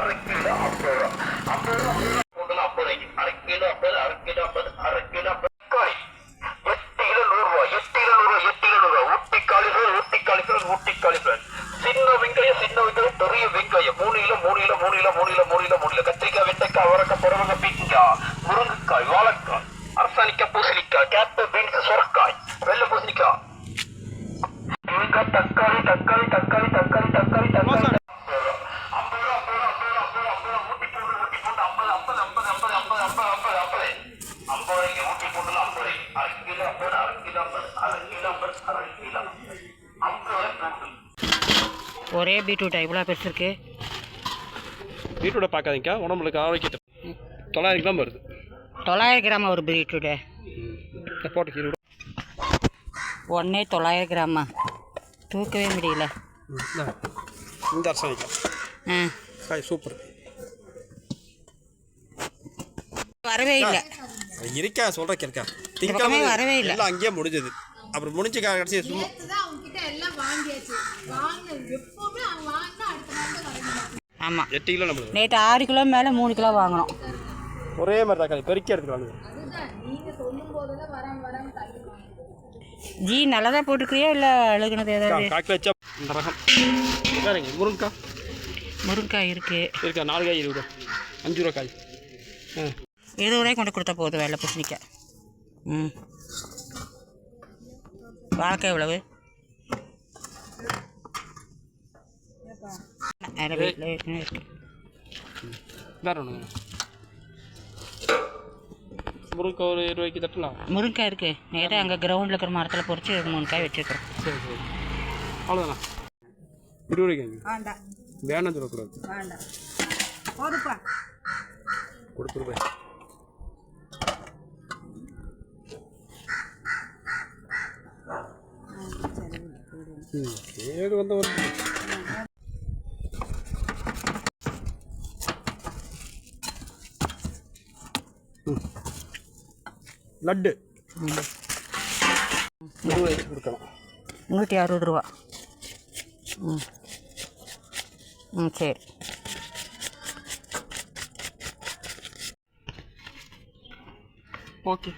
அரை கிலோ 50 ரூபா. 50 ரூபா பூண்டு 50, அரை கிலோ 50, அரை கிலோ 50, அரை கிலோ 50. தக்காளி 8 கிலோ 100 ரூபா, 8 கிலோ 100 ரூபா, 8 கிலோ 100 ரூபா. ஊட்டி காலிஃபிளவர், ஊட்டி காலிஃபிளவர், ஊட்டி காலிஃபிளவர். சின்ன வெங்காயம், பெரிய வெங்காயம் 3 kilo 3 kilo 3 kilo 3 kilo 3 kilo 3 kilo. கத்திரிக்காய், வெண்டைக்காய், அவரைக்காய், புடலங்காய், பீக்கங்காய், முருங்கைக்காய், வாழைக்காய், அரசாணிக்காய், பூசணிக்காய், கேரட், பீன்ஸ், சுரக்காய், வெள்ளை பூசணிக்காய். தக்காளி தக்காளி தக்காளி தக்காளி தக்காளி தக்காளி 50 ஊட்டி பூண்டு 50, அரை கிலோ 50, அரை கிலோ 50, அரை கிலோ 50, அரை கிலோ 50. ஒரே பீட்ரூட்டா இவ்வளோ பெருசு இருக்கு? பீட்ரூட்டை பார்க்காதீங்க, உடம்புக்கு ஆரோக்கியத்தை 900 கிராம் வருது. 900 கிராம் ஒரு பீட்ரூட்டு போட்டு கீழே ஒன்றே 900 கிராமா? தூக்கவே முடியல. இந்த அரசாணிக்காய் காய் சூப்பர். வரவே இல்லை. இருக்கா சொல்கிற கேட்கா திங்கக்கிழமை வரவே இல்லை. எல்லாம் அங்கேயே முடிஞ்சது. அப்புறம் முடிஞ்சு கடைசி சும்மா ஆமாம் 8 கிலோ நம்மளுக்கு. நேற்று 6 கிலோ மேலே 3 கிலோ வாங்கினோம். ஒரே மாதிரி தக்காளி பெருக்கி எடுத்துக்கலாம். ஜி நல்லதாக போட்டுக்கிறியா இல்லை அழுகுனது ஏதாவது? காக்கில் வச்சா இந்த ரகம் வேறுங்க. முருங்கைக்காய் முருங்கைக்காய் இருக்குது. இருக்கா 4 காய் 20 ரூபா, 5 ரூபா காய். 20 ரூபாய் கொண்டு கொடுத்தா போதும். வெள்ளை பூசணிக்காய். வாழைக்காய் எவ்வளவு? வீட்டில் இருக்கு. வேறு ஒன்றுங்க. முருங்கை ஒரு 20 ரூபாய்க்கு தட்டலாம். முருங்கைக்காய் இருக்குது. நேராக அங்கே கிரவுண்டில் இருக்கிற மரத்தில் பொறிச்சு 3 காய் வச்சுருக்கிறோம். சரி சரி அவ்வளோதானா? 20 ரூபாய்க்கு வேணாம் சொல்லக்கூடாது. கொடுத்துருப்பேன். ஏது வந்த ஒரு லட்டு 100 ரூபாய்க்கு கொடுக்கலாம். 160 ரூபா. சரி. ஓகே.